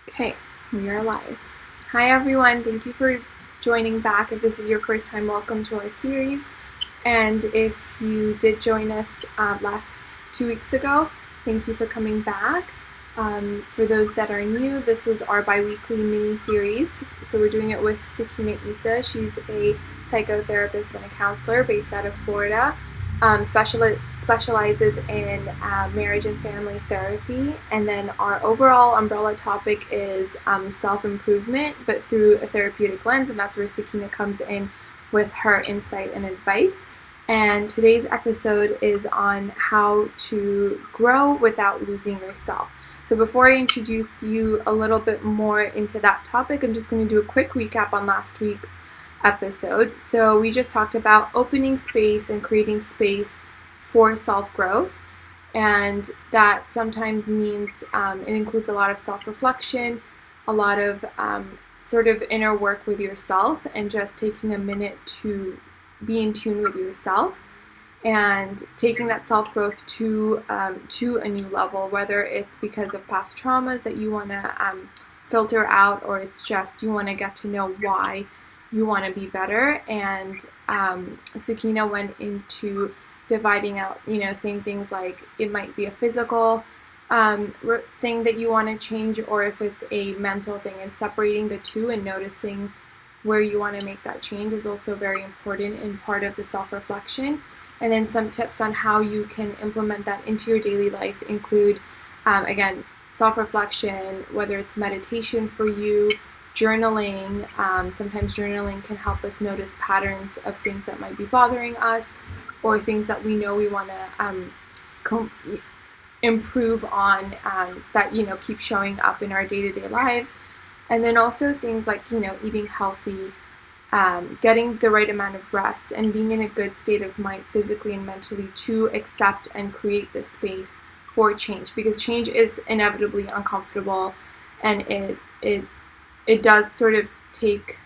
Okay, we are live. Hi everyone, thank you for joining back. If this is your first time, welcome to our series. And if you did join us last 2 weeks ago, thank you for coming back. For those that are new, this is our bi-weekly mini-series. So we're doing it with Sakina Issa. She's a psychotherapist and a counselor based out of Florida. Specializes in marriage and family therapy, and then our overall umbrella topic is self-improvement, but through a therapeutic lens, and that's where Sakina comes in with her insight and advice. And today's episode is on how to grow without losing yourself. So before I introduce you a little bit more into that topic, I'm just going to do a quick recap on last week's episode. So we just talked about opening space and creating space for self-growth, and that sometimes means it includes a lot of self-reflection, a lot of sort of inner work with yourself, and just taking a minute to be in tune with yourself and taking that self-growth to a new level, whether it's because of past traumas that you want to filter out, or it's just you want to get to know why you want to be better. And Sakina went into dividing out, saying things like it might be a physical thing that you want to change, or if it's a mental thing, and separating the two and noticing where you want to make that change is also very important and part of the self-reflection. And then some tips on how you can implement that into your daily life include, again, self-reflection, whether it's meditation for you, journaling. Sometimes journaling can help us notice patterns of things that might be bothering us, or things that we know we want to improve on, that keep showing up in our day-to-day lives. And then also things like eating healthy, getting the right amount of rest, and being in a good state of mind physically and mentally to accept and create this space for change, because change is inevitably uncomfortable, and it does sort of take,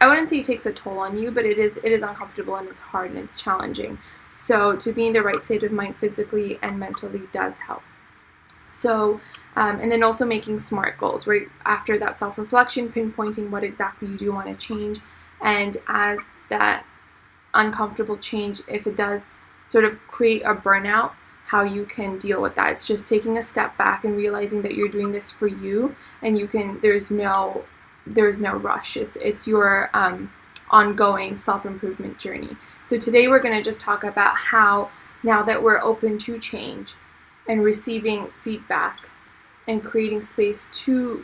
I wouldn't say it takes a toll on you, but it is uncomfortable, and it's hard, and it's challenging. So to be in the right state of mind physically and mentally does help. So, and then also making SMART goals, right after that self-reflection, pinpointing what exactly you do want to change, and as that uncomfortable change, if it does sort of create a burnout, how you can deal with that. It's just taking a step back and realizing that you're doing this for you, and there's no rush. It's your ongoing self-improvement journey. So today we're going to just talk about how, now that we're open to change and receiving feedback and creating space to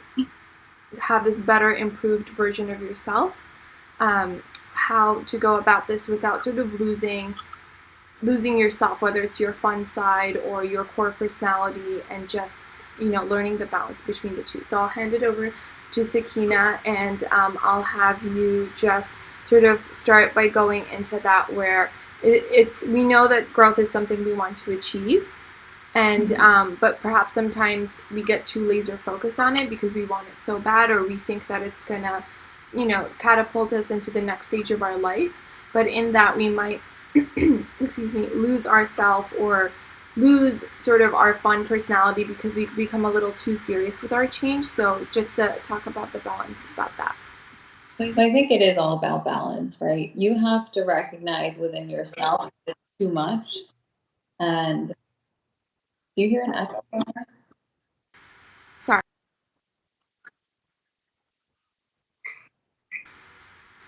have this better, improved version of yourself, how to go about this without sort of losing yourself, whether it's your fun side or your core personality, and just learning the balance between the two. So I'll hand it over to Sakina, and I'll have you just sort of start by going into that, where we know that growth is something we want to achieve, and but perhaps sometimes we get too laser focused on it because we want it so bad, or we think that it's gonna catapult us into the next stage of our life. But in that, we might lose ourselves, or lose sort of our fun personality, because we become a little too serious with our change. So just to talk about the balance about that. I think it is all about balance, right? You have to recognize within yourself it's too much. And do you hear an echo? Sorry,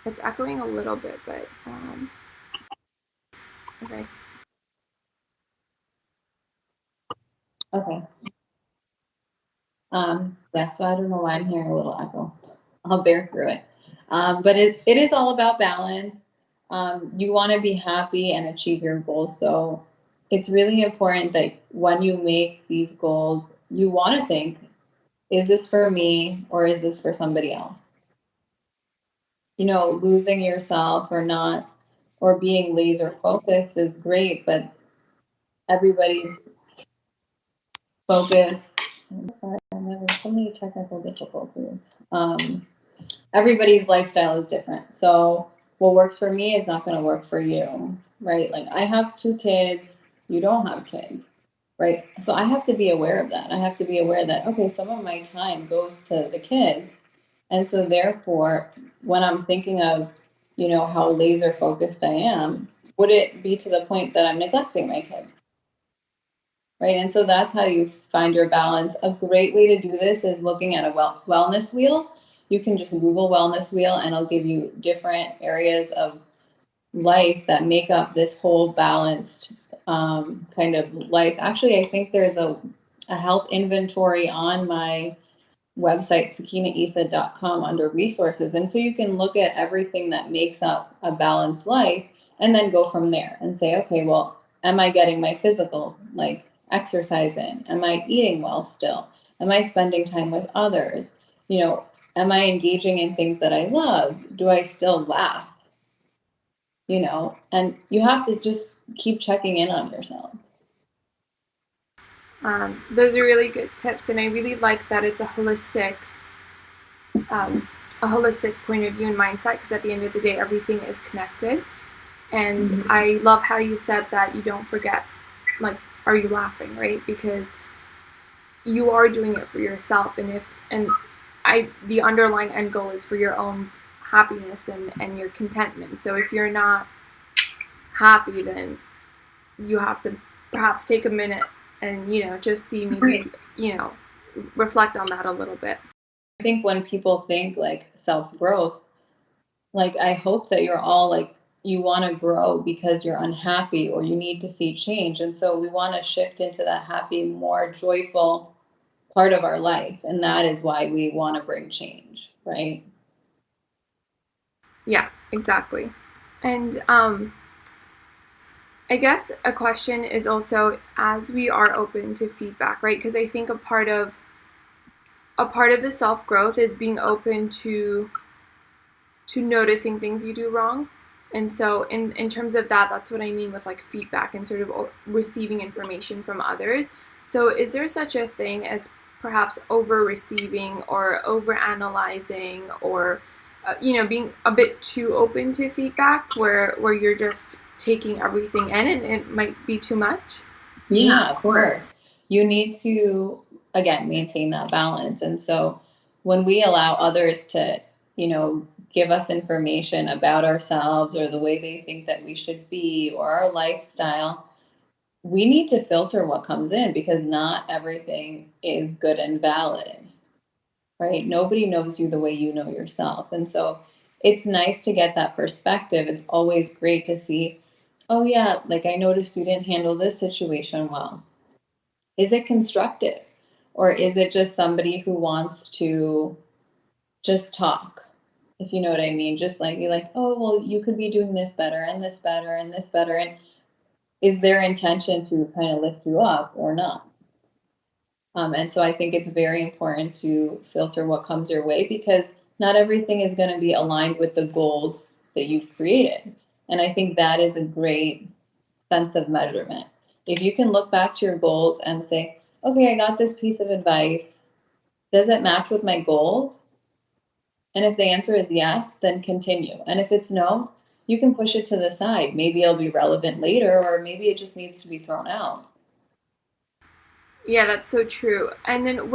it's echoing a little bit, but okay. Okay. Yeah, so I don't know why I'm hearing a little echo. I'll bear through it. But it is all about balance. You want to be happy and achieve your goals. So it's really important that when you make these goals, you want to think, is this for me or is this for somebody else? Losing yourself or not, or being laser focused is great, but everybody's focus. I'm sorry, I'm having so many technical difficulties. Everybody's lifestyle is different. So what works for me is not going to work for you, right? Like I have 2 kids, you don't have kids, right? So I have to be aware of that. I have to be aware that, okay, some of my time goes to the kids. And so therefore, when I'm thinking of, how laser focused I am, would it be to the point that I'm neglecting my kids? Right. And so that's how you find your balance. A great way to do this is looking at a wellness wheel. You can just Google wellness wheel and it'll give you different areas of life that make up this whole balanced kind of life. Actually, I think there's a health inventory on my website, sakinaissa.com, under resources. And so you can look at everything that makes up a balanced life and then go from there and say, okay, well, am I getting my physical, like exercise in? Am I eating well still? Am I spending time with others? Am I engaging in things that I love? Do I still laugh? And you have to just keep checking in on yourself. Those are really good tips, and I really like that it's a holistic point of view and mindset, because at the end of the day, everything is connected. And I love how you said that you don't forget, like, are you laughing, right? Because you are doing it for yourself, and the underlying end goal is for your own happiness and your contentment. So if you're not happy, then you have to perhaps take a minute and just see, maybe reflect on that a little bit. I think when people think like self growth, like I hope that you're all like, you want to grow because you're unhappy or you need to see change. And so we want to shift into that happy, more joyful part of our life. And that is why we want to bring change, right? Yeah, exactly. And I guess a question is also, as we are open to feedback, right? Because I think a part of the self growth is being open to noticing things you do wrong. And so in terms of that, that's what I mean with like feedback and sort of receiving information from others. So is there such a thing as perhaps over receiving or over analyzing, or being a bit too open to feedback, where you're just taking everything in and it might be too much? Yeah, of course. You need to, again, maintain that balance. And so when we allow others to, give us information about ourselves or the way they think that we should be or our lifestyle, we need to filter what comes in because not everything is good and valid, right? Nobody knows you the way you know yourself. And so it's nice to get that perspective. It's always great to see, oh, yeah, like I noticed you didn't handle this situation well. Is it constructive? Or is it just somebody who wants to just talk? If you know what I mean, just like be like, oh, well, you could be doing this better and this better and this better. And is their intention to kind of lift you up or not? And so I think it's very important to filter what comes your way because not everything is going to be aligned with the goals that you've created. And I think that is a great sense of measurement. If you can look back to your goals and say, okay, I got this piece of advice. Does it match with my goals? And if the answer is yes, then continue. And if it's no, you can push it to the side. Maybe it'll be relevant later, or maybe it just needs to be thrown out. Yeah, that's so true. And then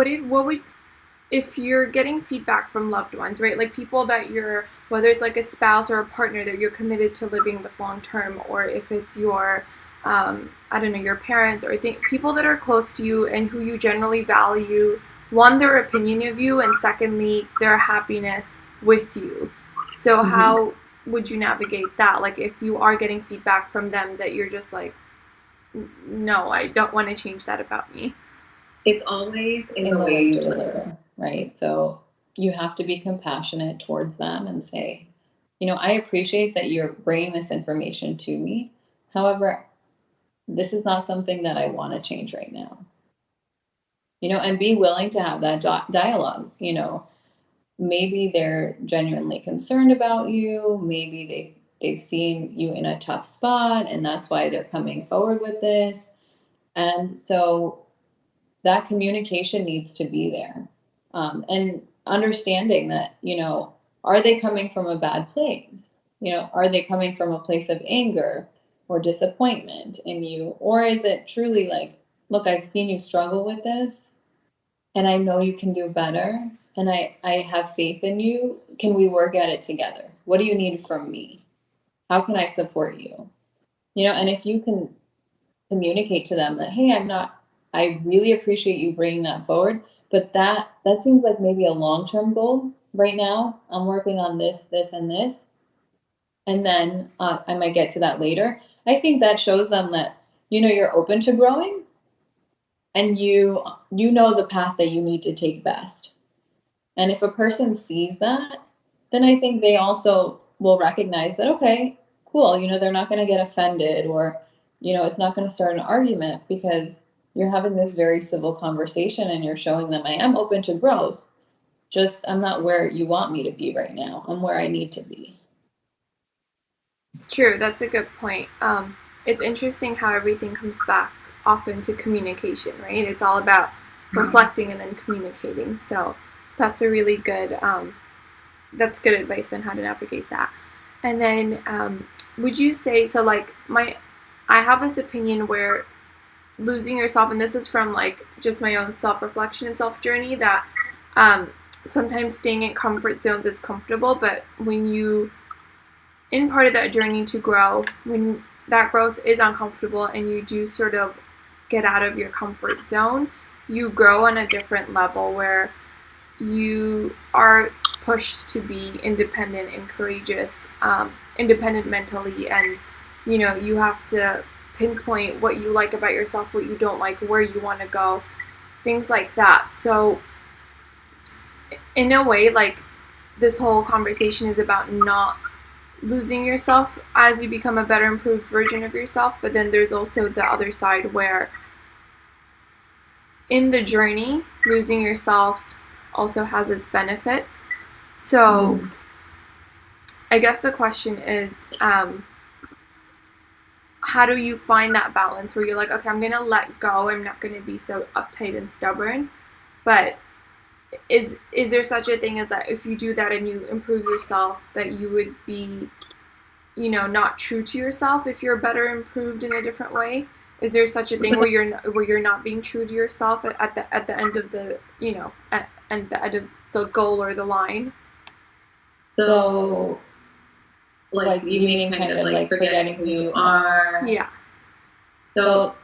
if you're getting feedback from loved ones, right? Like people that whether it's like a spouse or a partner that you're committed to living with long term, or if it's your, I don't know, your parents, or people that are close to you and who you generally value, one, their opinion of you, and secondly, their happiness with you. So how would you navigate that? Like if you are getting feedback from them that you're just like, no, I don't want to change that about me. It's always in the way you deliver, right? So you have to be compassionate towards them and say, I appreciate that you're bringing this information to me. However, this is not something that I want to change right now. And be willing to have that dialogue. Maybe they're genuinely concerned about you. Maybe they've seen you in a tough spot and that's why they're coming forward with this. And so that communication needs to be there. And understanding that, are they coming from a bad place? Are they coming from a place of anger or disappointment in you? Or is it truly like look, I've seen you struggle with this, and I know you can do better, and I have faith in you. Can we work at it together? What do you need from me? How can I support you? And if you can communicate to them that, hey, I really appreciate you bringing that forward, but that seems like maybe a long-term goal right now. I'm working on this, and this, and then I might get to that later. I think that shows them that, you're open to growing, and you know the path that you need to take best. And if a person sees that, then I think they also will recognize that, okay, cool, they're not going to get offended, or, it's not going to start an argument, because you're having this very civil conversation and you're showing them I am open to growth. Just I'm not where you want me to be right now. I'm where I need to be. True, that's a good point. It's interesting how everything comes back often to communication, right? It's all about reflecting and then communicating. So that's a really good, that's good advice on how to navigate that. And then, would you say, so like I have this opinion where losing yourself, and this is from like just my own self-reflection and self-journey, that sometimes staying in comfort zones is comfortable, but when you in part of that journey to grow, when that growth is uncomfortable and you do sort of get out of your comfort zone, you grow on a different level where you are pushed to be independent and courageous, independent mentally, and you have to pinpoint what you like about yourself, what you don't like, where you want to go, things like that. So in a way, like, this whole conversation is about not losing yourself as you become a better, improved version of yourself, but then there's also the other side where in the journey, losing yourself also has its benefits. So I guess the question is, how do you find that balance where you're like, okay, I'm gonna let go, I'm not gonna be so uptight and stubborn, but is there such a thing as that if you do that and you improve yourself, that you would be, not true to yourself if you're better improved in a different way? Is there such a thing where you're not being true to yourself at the end of the, at the end of the goal or the line? So, like, you mean kind of like forgetting who you are? Yeah. So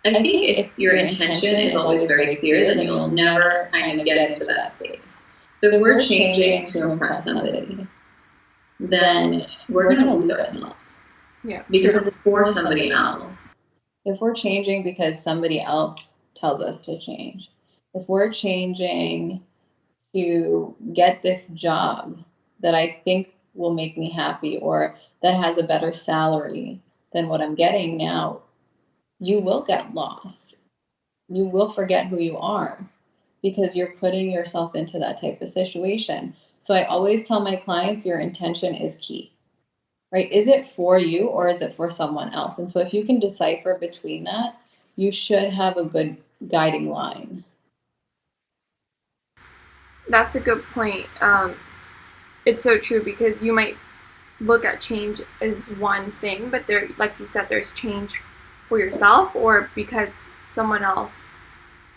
I think if your intention is always very clear, then you'll never kind of get into that space. So if we're changing to impress somebody, then we're going to lose ourselves. Yeah. Because it's for somebody else. If we're changing because somebody else tells us to change, if we're changing to get this job that I think will make me happy, or that has a better salary than what I'm getting now, you will get lost. You will forget who you are because you're putting yourself into that type of situation. So I always tell my clients your intention is key, right? Is it for you or is it for someone else? And so if you can decipher between that, you should have a good guiding line. That's a good point. It's so true, because you might look at change as one thing, but there, like you said, there's change for yourself or because someone else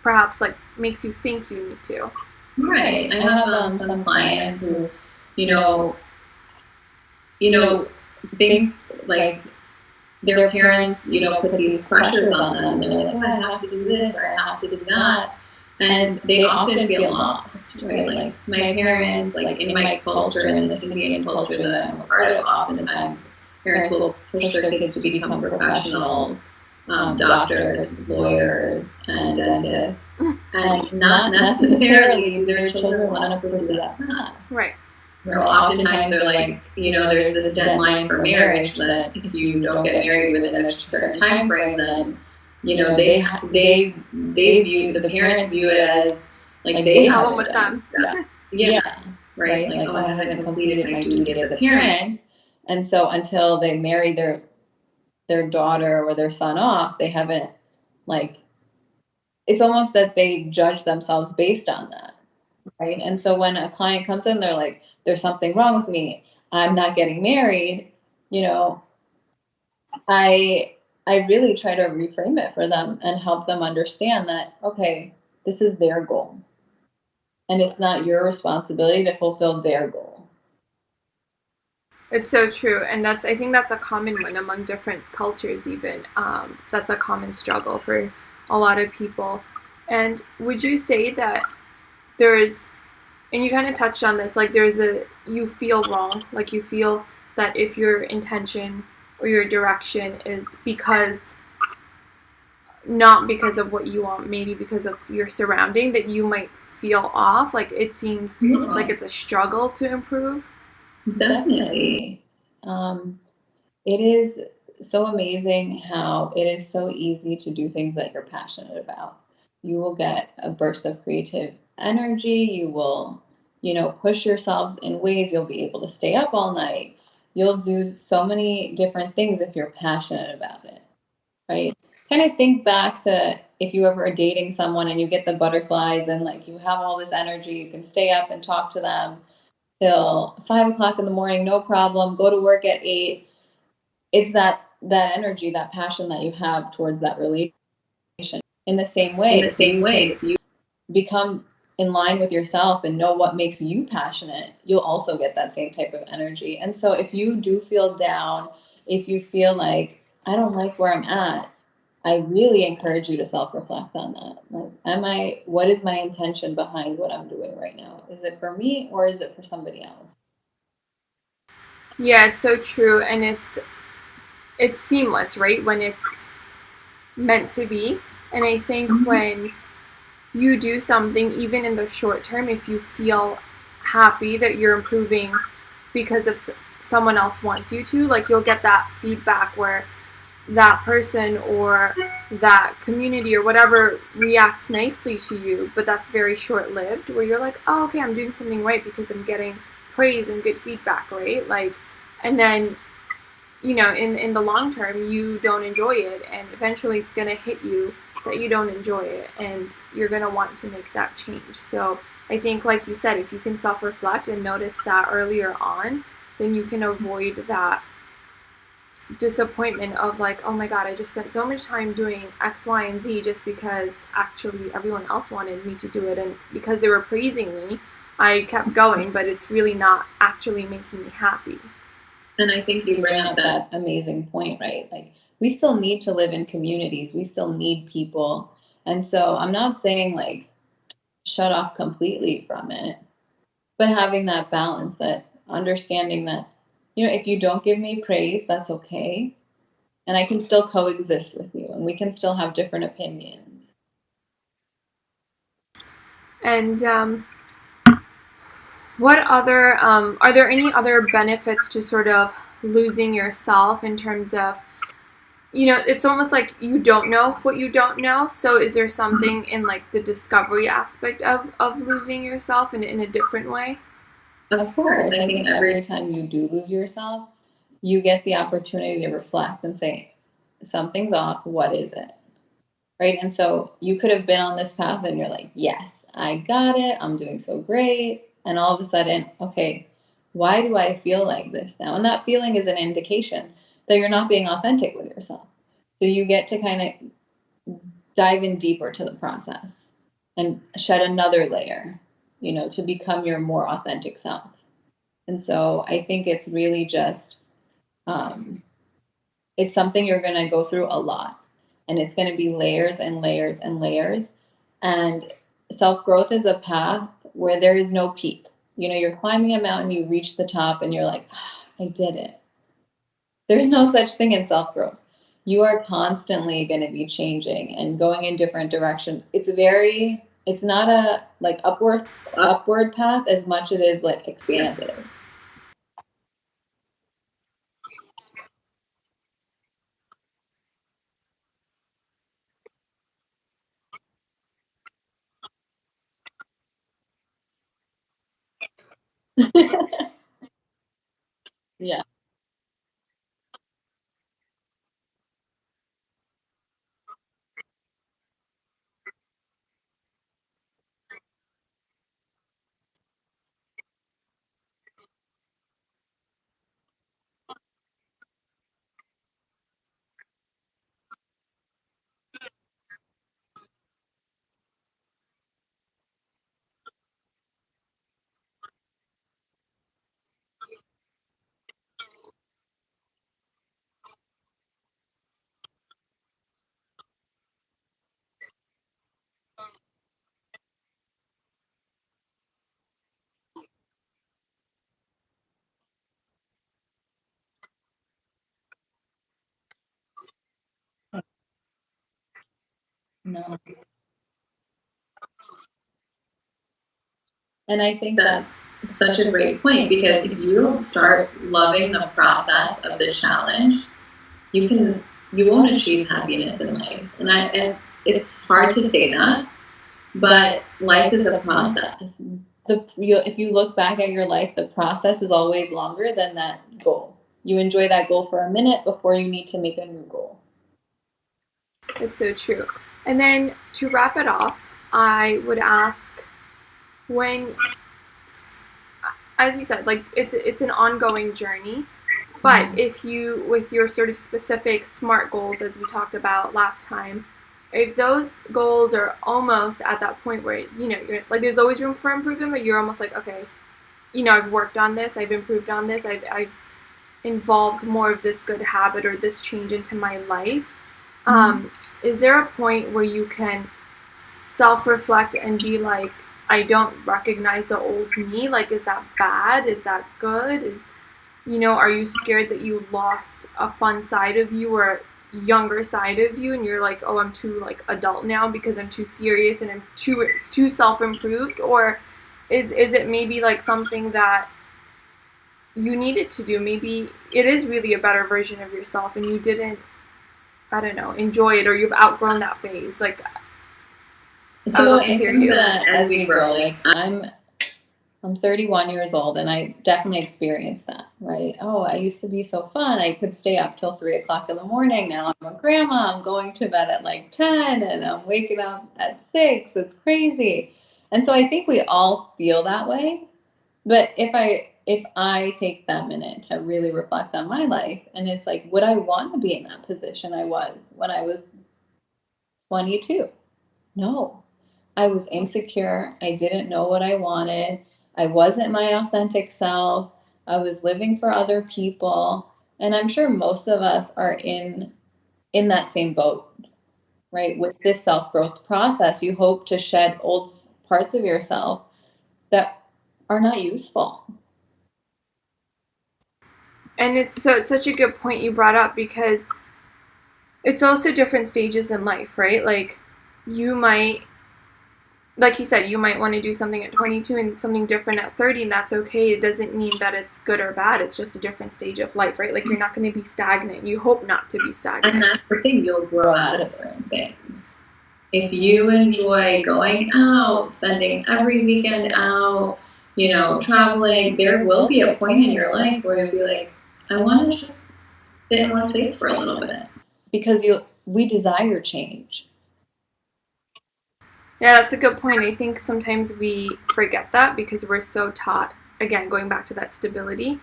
perhaps like makes you think you need to. Right. I have some clients who, think like their parents, put these pressures on them. They're like, oh, I have to do this or I have to do that. And they often feel lost, right? Like my parents, like in my culture, in this Indian culture that I'm a part of, oftentimes parents will push their kids to become professionals, doctors, lawyers, and dentists, and not necessarily do their children want to pursue that path. Right. Oftentimes they're like, there's this deadline for marriage that if you don't get married within a certain time frame, then they view, the parents view it as like they haven't with them. Yeah, right. Like, oh, I haven't completed my duty as a parent, and so until they marry their daughter or their son off, they haven't, like, it's almost that they judge themselves based on that, right? And so when a client comes in, they're like, there's something wrong with me, I'm not getting married, I I really try to reframe it for them and help them understand that, okay, this is their goal. And it's not your responsibility to fulfill their goal. It's so true, and I think that's a common one among different cultures. Even that's a common struggle for a lot of people. And would you say that there's, and you kind of touched on this, like you feel wrong, like you feel that if your intention or your direction is because not because of what you want, maybe because of your surrounding, that you might feel off. Like it seems like it's a struggle to improve. Definitely. Um, it is so amazing how it is so easy to do things that you're passionate about. You will get a burst of creative energy. You will, push yourselves in ways you'll be able to stay up all night. You'll do so many different things if you're passionate about it, right? Kind of think back to if you ever are dating someone and you get the butterflies and like you have all this energy, you can stay up and talk to them till 5 o'clock in the morning, no problem. Go to work at 8. It's that energy, that passion that you have towards that relation. In the same way, if you can become in line with yourself and know what makes you passionate, you'll also get that same type of energy. And so if you do feel down, if you feel like I don't like where I'm at, I really encourage you to self-reflect on that. Like, what is my intention behind what I'm doing right now? Is it for me or is it for somebody else? Yeah, it's so true, and it's seamless, right? When it's meant to be. And I think when you do something, even in the short term, if you feel happy that you're improving because of someone else wants you to, like you'll get that feedback where that person or that community or whatever reacts nicely to you, but that's very short lived, where you're like, oh, okay, I'm doing something right because I'm getting praise and good feedback, right? Like, and then in the long term, you don't enjoy it, and eventually it's going to hit you that you don't enjoy it, and you're going to want to make that change. So I think, like you said, if you can self-reflect and notice that earlier on, then you can avoid that disappointment of like, oh my god, I just spent so much time doing X, Y, and Z just because actually everyone else wanted me to do it, and because they were praising me, I kept going, but it's really not actually making me happy. And I think you bring up that amazing point, right? Like, we still need to live in communities, we still need people. And so I'm not saying like shut off completely from it, but having that balance, that understanding that, if you don't give me praise, that's okay. And I can still coexist with you and we can still have different opinions. And what other are there any other benefits to sort of losing yourself in terms of, it's almost like you don't know what you don't know. So is there something in like the discovery aspect of losing yourself in a different way? Of course, I think every time you do lose yourself, you get the opportunity to reflect and say, something's off. What is it? Right. And so you could have been on this path and you're like, yes, I got it. I'm doing so great. And all of a sudden, okay, why do I feel like this now? And that feeling is an indication that you're not being authentic with yourself. So you get to kind of dive in deeper to the process and shed another layer, to become your more authentic self. And so I think it's really just, um, it's something you're going to go through a lot. And it's going to be layers and layers and layers. And self growth is a path where there is no peak. You're climbing a mountain, you reach the top, and you're like, I did it. There's no such thing in self growth. You are constantly going to be changing and going in different directions. It's not a like upward path as much it is like expansive. Yeah. No. And I think that's such a great point, because if you don't start loving the process of the challenge, you won't achieve happiness in life. And it's hard to say that, but life is a process. If you look back at your life, the process is always longer than that goal. You enjoy that goal for a minute before you need to make a new goal. It's so true. And then to wrap it off, I would ask, when, as you said, like it's an ongoing journey, but if you, with your sort of specific SMART goals, as we talked about last time, if those goals are almost at that point where, you know, you're like, there's always room for improvement, but you're almost like, okay, you know, I've worked on this, I've improved on this, I've involved more of this good habit or this change into my life. Is there a point where you can self-reflect and be like, I don't recognize the old me? Like, is that bad? Is that good? You know, are you scared that you lost a fun side of you or a younger side of you, and you're like, oh, I'm too like adult now because I'm too serious and it's too self-improved? Or is it maybe like something that you needed to do? Maybe it is really a better version of yourself and you didn't, I don't know, enjoy it, or you've outgrown that phase. Like, so I think that as we grow, like I'm 31 years old, and I definitely experienced that, right? Oh, I used to be so fun. I could stay up till 3 o'clock in the morning. Now I'm a grandma. I'm going to bed at like 10 and I'm waking up at 6. It's crazy. And so I think we all feel that way. But if I take that minute to really reflect on my life, and it's like, would I want to be in that position I was when I was 22? No. I was insecure. I didn't know what I wanted. I wasn't my authentic self. I was living for other people. And I'm sure most of us are in that same boat, right? With this self-growth process, you hope to shed old parts of yourself that are not useful. And it's such a good point you brought up, because it's also different stages in life, right? Like, you might, like you said, you might want to do something at 22 and something different at 30, and that's okay. It doesn't mean that it's good or bad. It's just a different stage of life, right? Like, you're not going to be stagnant. You hope not to be stagnant. And that's the thing, you'll grow out of certain things. If you enjoy going out, spending every weekend out, you know, traveling, there will be a point in your life where you'll be like, I want to just sit in one place for a little bit. Because we desire change. Yeah, that's a good point. I think sometimes we forget that because we're so taught, again, going back to that stability.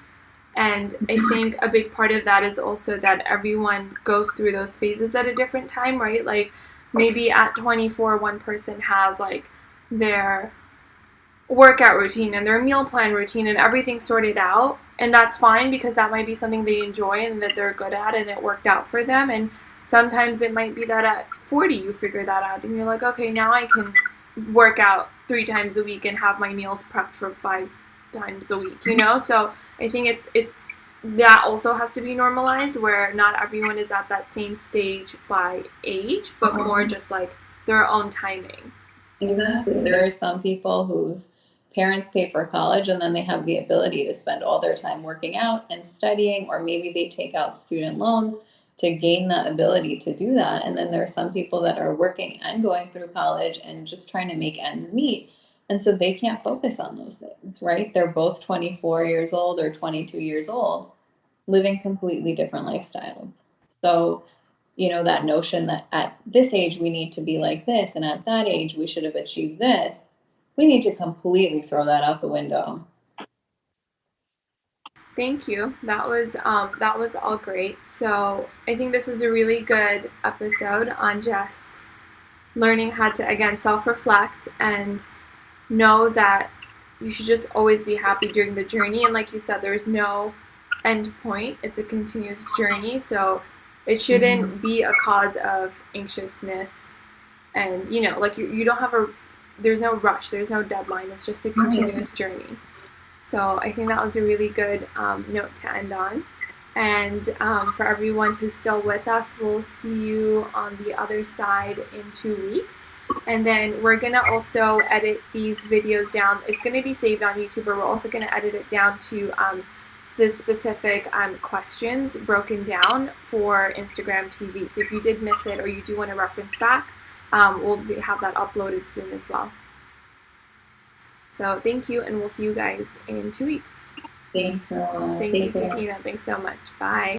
And I think a big part of that is also that everyone goes through those phases at a different time, right? Like, maybe at 24, one person has like their workout routine and their meal plan routine and everything sorted out. And that's fine, because that might be something they enjoy and that they're good at and it worked out for them. And sometimes it might be that at 40 you figure that out and you're like, okay, now I can work out 3 times a week and have my meals prepped for 5 times a week, you know? So I think it's that also has to be normalized, where not everyone is at that same stage by age, but more just like their own timing. Exactly. There are some people whose parents pay for college and then they have the ability to spend all their time working out and studying, or maybe they take out student loans to gain that ability to do that. And then there are some people that are working and going through college and just trying to make ends meet. And so they can't focus on those things, right? They're both 24 years old or 22 years old, living completely different lifestyles. So, you know, that notion that at this age we need to be like this, and at that age we should have achieved this, we need to completely throw that out the window. Thank you. That was all great. So I think this was a really good episode on just learning how to, again, self-reflect and know that you should just always be happy during the journey. And like you said, there's no end point. It's a continuous journey. So it shouldn't be a cause of anxiousness. And, you know, like you don't have there's no rush. There's no deadline. It's just a continuous journey. So I think that was a really good note to end on. And for everyone who's still with us, we'll see you on the other side in 2 weeks. And then we're going to also edit these videos down. It's going to be saved on YouTube, but we're also going to edit it down to the specific questions broken down for Instagram TV. So if you did miss it or you do want to reference back, we'll have that uploaded soon as well. So thank you, and we'll see you guys in 2 weeks. Thanks, Thank you, Sakina. Thanks so much. Bye.